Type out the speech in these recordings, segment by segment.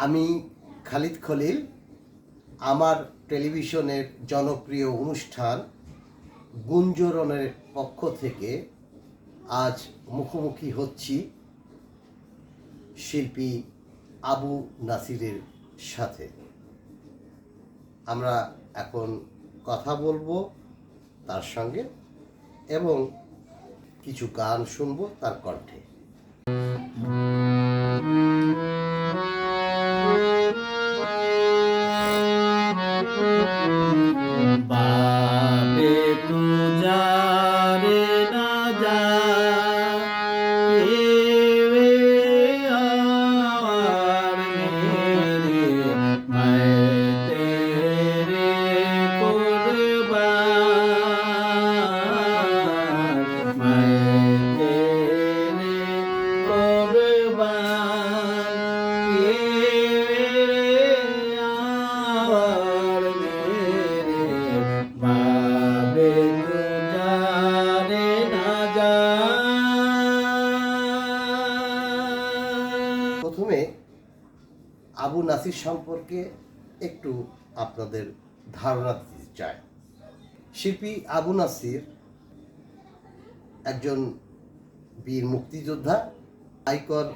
আমি খালিদ খলিল। আমার টেলিভিশনের জনপ্রিয় অনুষ্ঠান গুঞ্জরণের পক্ষ থেকে আজ মুখোমুখি হচ্ছি শিল্পী আবু নাসিরের সাথে। আমরা এখন কথা বলবো তার সঙ্গে এবং কিছু গান শুনবো তার কণ্ঠে। বাবে তু যারে না যা আর মেরে मैं तेरे कुर्बान मैं तेरे कुर्बान ये আর মেরে বাবে তু যারে না যা। প্রথমে আবু নাসির সম্পর্কে একটু আপনাদের ধারণা দিতে চাই। শিল্পী আবু নাসির একজন বীর মুক্তিযোদ্ধা, আয়কর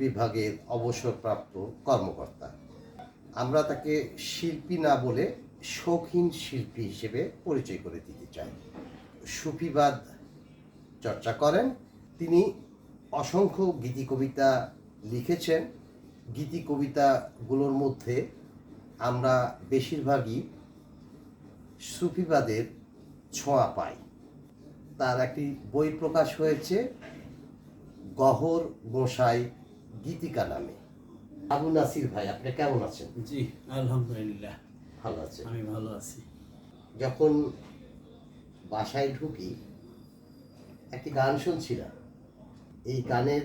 বিভাগের অবসরপ্রাপ্ত কর্মকর্তা। আমরা তাকে শিল্পী না বলে শৌখিন শিল্পী হিসেবে পরিচয় করে দিতে চাই। সুফিবাদ চর্চা করেন তিনি। অসংখ্য গীতি কবিতা লিখেছেন। গীতি কবিতাগুলোর মধ্যে আমরা বেশিরভাগই সুফিবাদের ছোঁয়া পাই। তার একটি বই প্রকাশ হয়েছে গহর গোসাই গীতিকা নামে। আবু নাসির ভাই, আপনি কেমন আছেন? জি আলহামদুলিল্লাহ ভালো আছেন? আমি ভালো আছি। যখন বাসায় ঢুকি একটি গান শুনছিলাম, এই গানের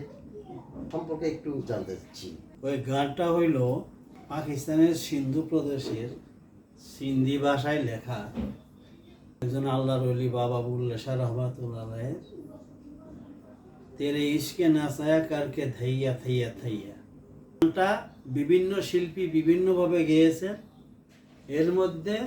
সম্পর্কে একটু জানতে চাচ্ছি। ওই গানটা হইল পাকিস্তানের সিন্ধু প্রদেশের সিন্ধি ভাষায় লেখা একজন আল্লাহর ওলি বাবা বুল্লে শাহ রহমাতুল্লাহ আলাইহির তেরে ইশকে নাসায়া কারকে থাইয়া থাইয়া থাইয়া। গানটা বিভিন্ন শিল্পী বিভিন্নভাবে গেয়েছেন। এর মধ্যে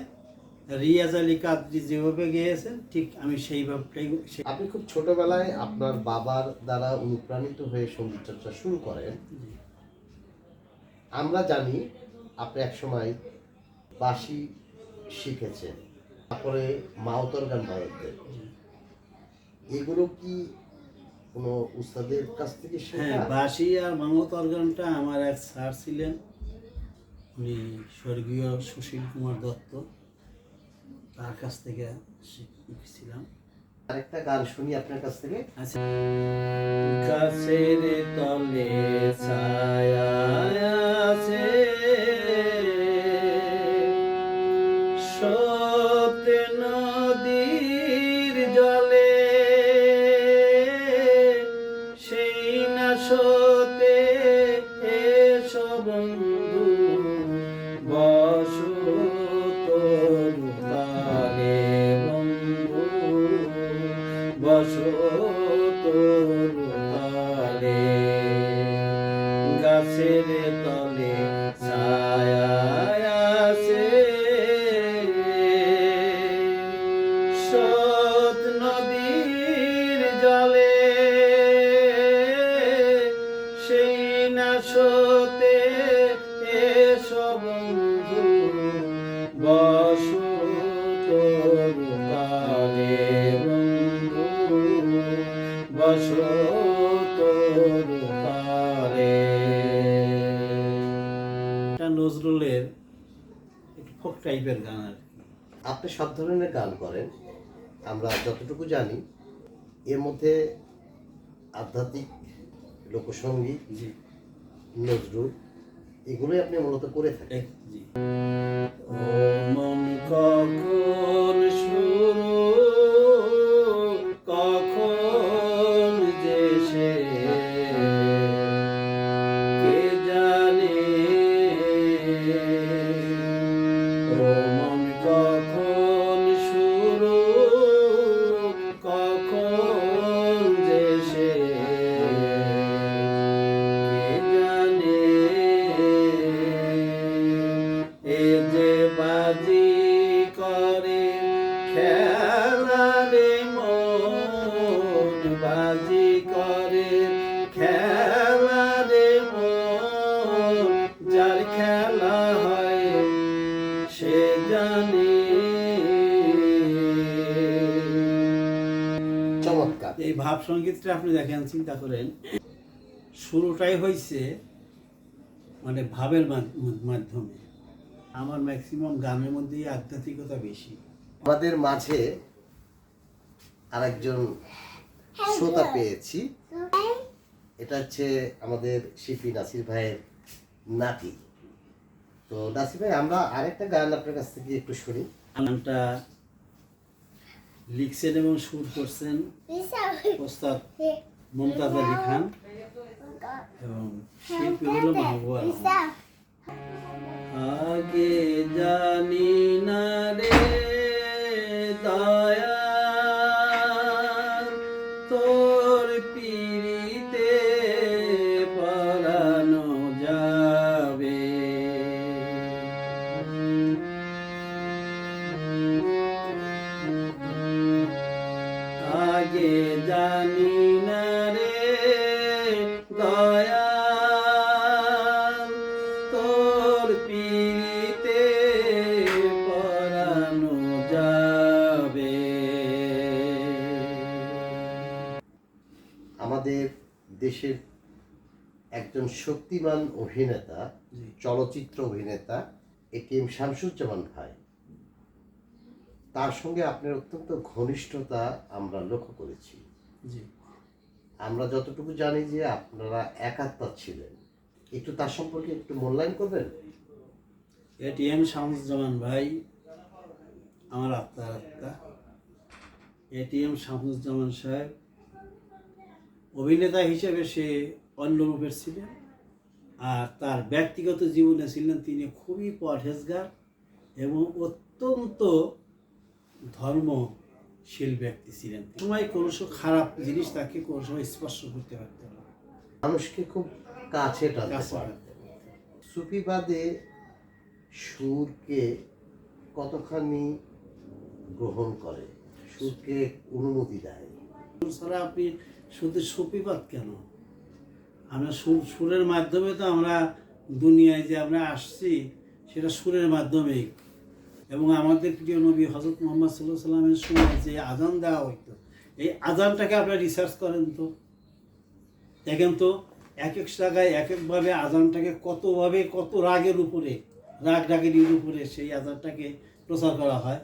রিয়াজ আলী কাদরি যেভাবে গেয়েছেন ঠিক আমি সেইভাবেই। আপনি খুব ছোটবেলায় আপনার বাবার দ্বারা অনুপ্রাণিত হয়ে সঙ্গীত চর্চা শুরু করেন। আমরা জানি আপনি একসময় বাঁশি শিখেছেন, তারপরে মাওতর গান বাজাতেন। এগুলো কি কোনো উস্তাদের কাছ থেকে হ্যাঁ, শেখা? বাঁশি আর মামত অর্গানটা আমার এক স্যার ছিলেন, উনি স্বর্গীয় সুশীল কুমার দত্ত, তার কাছ থেকে শিখেছিলাম। আরেকটা গান শুনি আপনার কাছ থেকে। আচ্ছা। গাছের তলে ছায়া আছে, স্রোত নদীর জলে, সেই না স্রোতে এসো বন্ধু বসো তোর তালে, বন্ধু বসো তোর তালে। গাছের তলে ছায়া আছে, স্রোত নদীর জলে, সেই না স্রোতে এসো বন্ধু বসো তোর তালে, বন্ধু বসো তোর তালে। এটা নজরুলের একটু ফোক টাইপের গান আর কি। আপনি সব ধরনের গান করেন, আমরা যতটুকু জানি। এর মধ্যে আধ্যাত্মিক, লোকসঙ্গীত, জি নজরুল, এগুলোই আপনি মূলত করে থাকেন। জি। ও মন কখন শুরু কখন যে শেষ, কে জানে। ও মন কখন শুরু চমৎকার। এই ভাব সঙ্গীতটা আপনি দেখেন, চিন্তা করেন, শুরুটাই হয়েছে মানে ভাবের মাধ্যমে। আমার ম্যাক্সিমাম গানের মধ্যেই আধ্যাত্মিকতা বেশি। আমাদের মাঝে আরেকজন শ্রোতা পেয়েছি, এটা হচ্ছে আমাদের শিল্পী নাসির ভাইয়ের নাতি। তো নাসির ভাই, আমরা আরেকটা গান আপনার কাছ থেকে একটু শুনি। গানটা লিখছেন এবং সুর করছেন ওস্তাদ মুমতাজ আলী খান এবং শিল্পী হলো মাহবুব আলম। আগে জানি না রে দয়া তোর পিরিতে পরানো যাবে, আগে জানি না রে দয়া তোর পিরিতে পরানো যাবে। আমাদের দেশের একজন শক্তিমান অভিনেতা, জি। চলচ্চিত্র অভিনেতা এটিএম শামসুজ্জামান ভাই, তার সঙ্গে আপনার অত্যন্ত ঘনিষ্ঠতা আমরা লক্ষ্য করেছি। জি, আমরা যতটুকু জানি যে আপনারা একাত্মা ছিলেন, একটু তার সম্পর্কে একটু মূল্যায়ন করবেন। এটিএম শামসুজ্জামান ভাই আমার আত্মার আত্মা। এটিএম শামসুজ্জামান সাহেব অভিনেতা হিসেবে সে অন্য রূপের ছিলেন, আর তার ব্যক্তিগত জীবনে ছিলেন তিনি খুবই পরহেজগার এবং অত্যন্ত ধর্মশীল ব্যক্তি ছিলেন। সময় কোনো খারাপ জিনিস তাকে কোনো সময় স্পর্শ করতে পারতেন না। মানুষকে খুব কাছে টানতে কাছে পারে। রাখতে পারতেন। সুফিবাদে সুরকে কতখানি গ্রহণ করে, সুরকে অনুমতি দেয়? সুর ছাড়া আপনি শুধু সুফিবাদ কেন, আমরা সুরের মাধ্যমে তো আমরা দুনিয়ায় যে আমরা আসছি সেটা সুরের মাধ্যমেই। এবং আমাদের প্রিয় নবী হযরত মুহাম্মদ সাল্লাল্লাহু আলাইহি সাল্লামের সময় যে আযান দেওয়া হইতো, এই আযানটাকে আপনারা রিসার্চ করেন তো, দেখেন তো এক এক জায়গায় এক একভাবে আযানটাকে কতভাবে কত রাগের উপরে, রাগের উপরে সেই আযানটাকে প্রচার করা হয়।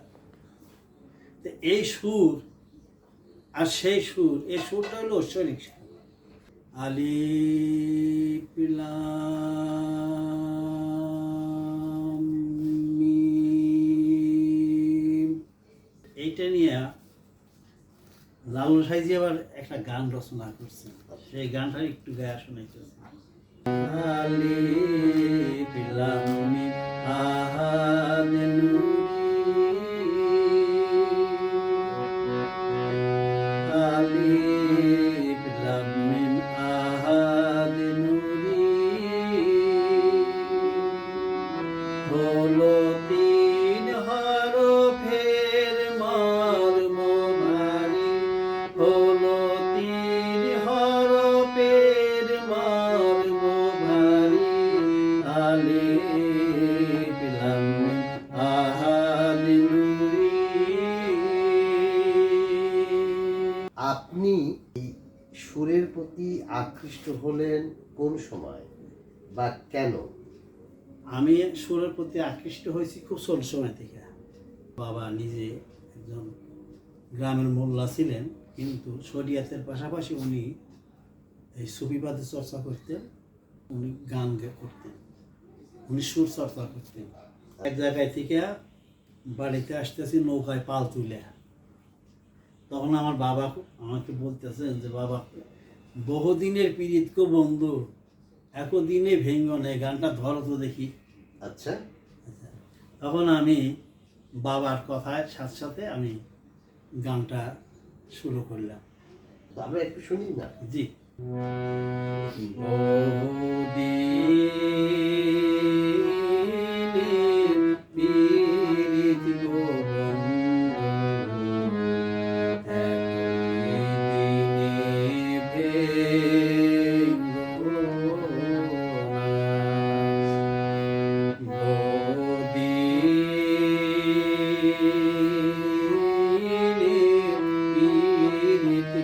তো এই সুর আর সেই সুর, এই সুরটা হলো ঐশ্বরিক সুর। আলিফ লাম মিম, এইটা নিয়ে লালু সাইজি আবার একটা গান রচনা করছেন, সেই গানটা একটু গায়ে শোনাইতেছে। আলিফ লাম মিম আহাদ আলিফ লাম মিম আহাদ নূরি, হলো তিন হরফের মর্ম ভারী, হলো তিন হরফের মর্ম ভারী, আলিফ লাম মিম আহাদ নূরি। আপনি এই সুরের প্রতি আকৃষ্ট হলেন কোন সময় বা কেন? আমি সুরের প্রতি আকৃষ্ট হয়েছি খুব ছোট সময় থেকে। বাবা নিজে একজন গ্রামের মোল্লা ছিলেন, কিন্তু শরিয়াতের পাশাপাশি উনি এই সুফিবাদের চর্চা করতেন, উনি গান করতেন, উনি সুর চর্চা করতেন। এক জায়গায় থেকে বাড়িতে আসতেছি নৌকায় পাল তুলে, তখন আমার বাবা আমাকে বলতেছেন যে বাবা, বহুদিনের পীড়িতকে বন্ধু একদিনে ভেঙ্গ নেই, গানটা ধরো তো দেখি। আচ্ছা, তখন আমি বাবার কথার সাথে সাথে আমি গানটা শুরু করলাম। তো আমরা একটু শুনি না? জি। বহুদিনের পীড়িত গো বন্ধু, একদিনে ভেঙ্গো না। বহুদিনের পীড়িত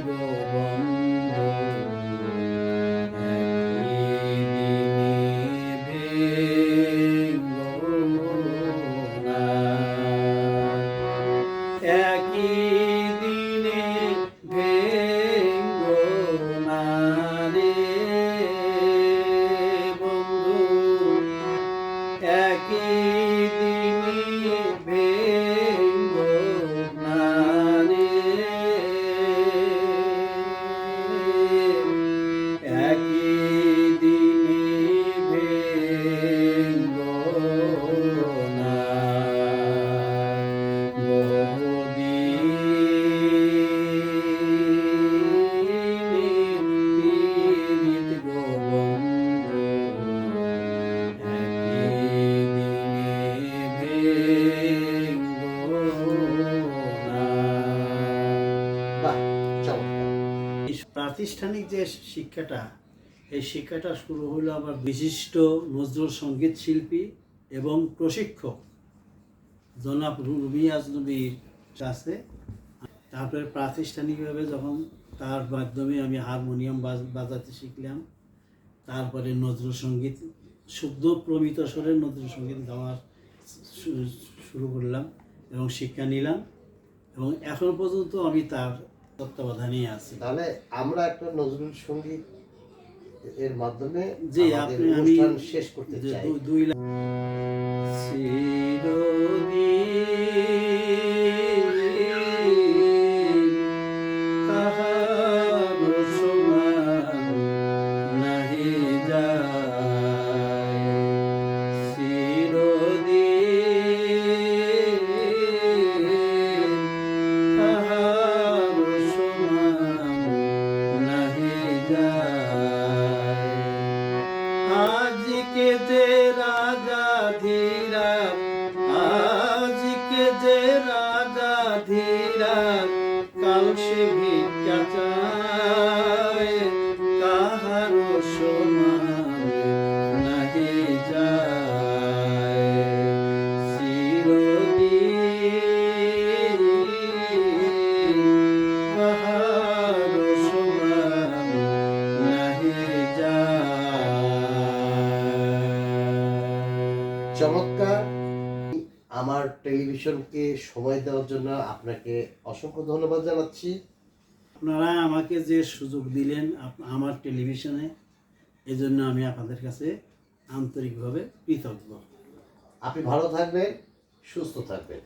প্রাতিষ্ঠানিক যে শিক্ষাটা, এই শিক্ষাটা শুরু হলো আবার বিশিষ্ট নজরুল সঙ্গীত শিল্পী এবং প্রশিক্ষক জনাব রুমি আজনবীর কাছে। তারপরে প্রাতিষ্ঠানিকভাবে যখন তার মাধ্যমে আমি হারমোনিয়াম বাজাতে শিখলাম, তারপরে নজরুল সঙ্গীত, শুদ্ধ প্রমিত স্বরের নজরুল সঙ্গীত গাওয়ার শুরু করলাম এবং শিক্ষা নিলাম, এবং এখন পর্যন্ত আমি তার তত্ত্বাবধানেই আছি। তাহলে আমরা একটা নজরুল সঙ্গীত এর মাধ্যমে জি, আমাদের আমি অনুষ্ঠান শেষ করতে যে চাই। দুই লাইন কাহারো সমান নাহি যায়, চিরদিন কাহারো সমান নাহি যায়। আজকে যে রাজা ধীরা, আজকে যে রাজা ধীরা, কাল সে ভিক্ষা চায়, কাহারো সমান নাহি যায়, চিরদিন কাহারো সমান নাহি যায়। চমৎকার। আমার টেলিভিশনকে সময় দেওয়ার জন্য আপনাকে অসংখ্য ধন্যবাদ জানাচ্ছি। আপনারা আমাকে যে সুযোগ দিলেন আমার টেলিভিশনে, এজন্য আমি আপনাদের কাছে আন্তরিকভাবে কৃতজ্ঞ। আপনি ভালো থাকবেন, সুস্থ থাকবেন।